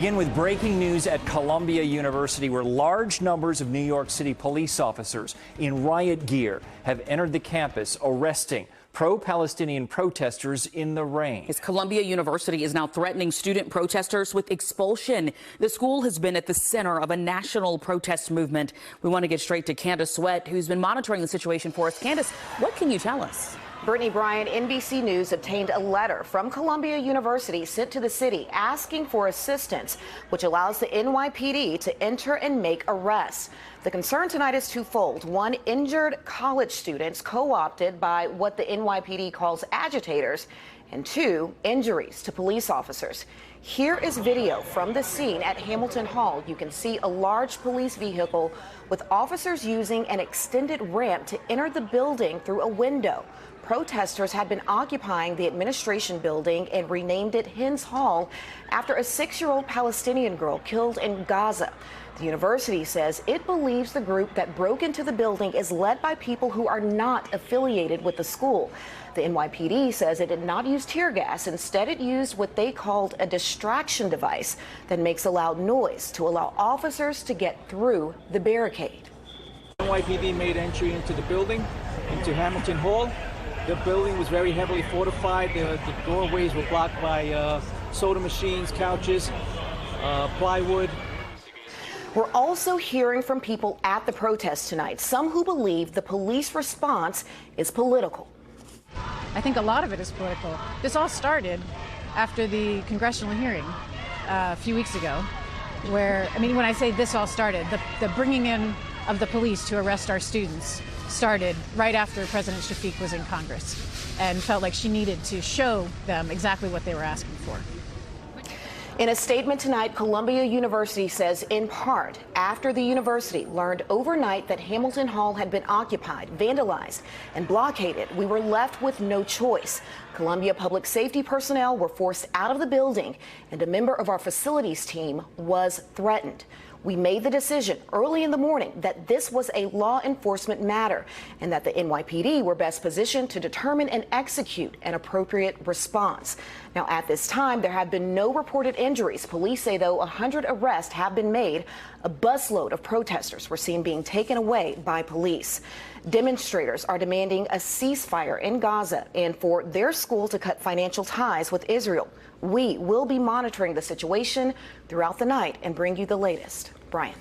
Begin with breaking news at Columbia University, where large numbers of New York City police officers in riot gear have entered the campus, arresting pro-Palestinian protesters in the rain. Columbia University is now threatening student protesters with expulsion. The school has been at the center of a national protest movement. We want to get straight to Candace Sweat, who's been monitoring the situation for us. Candace, what can you tell us? Brittany Bryant, NBC News obtained a letter from Columbia University sent to the city asking for assistance, which allows the NYPD to enter and make arrests. The concern tonight is twofold. One, injured college students co-opted by what the NYPD calls agitators, and two, injuries to police officers. Here is video from the scene at Hamilton Hall. You can see a large police vehicle with officers using an extended ramp to enter the building through a window. Protesters had been occupying the administration building and renamed it Hens Hall after a 6-year-old Palestinian girl killed in Gaza. The university says it believes the group that broke into the building is led by people who are not affiliated with the school. The NYPD says it did not use tear gas. Instead, it used what they called a distraction device that makes a loud noise to allow officers to get through the barricade. NYPD made entry into the building, into Hamilton Hall. The building was very heavily fortified. The doorways were blocked by soda machines, couches, plywood. We're also hearing from people at the protest tonight, some who believe the police response is political. I think a lot of it is political. This all started after the congressional hearing a few weeks ago, where, I mean, when I say this all started, the bringing in of the police to arrest our students started right after President Shafiq was in Congress and felt like she needed to show them exactly what they were asking for. In a statement tonight, Columbia University says in part after the university learned overnight that Hamilton Hall had been occupied, vandalized, and blockaded, we were left with no choice. Columbia public safety personnel were forced out of the building, and a member of our facilities team was threatened. We made the decision early in the morning that this was a law enforcement matter and that the NYPD were best positioned to determine and execute an appropriate response. Now, at this time, there have been no reported injuries. Police say, though, 100 arrests have been made. A busload of protesters were seen being taken away by police. Demonstrators are demanding a ceasefire in Gaza and for their school to cut financial ties with Israel. We will be monitoring the situation throughout the night and bring you the latest. Brian.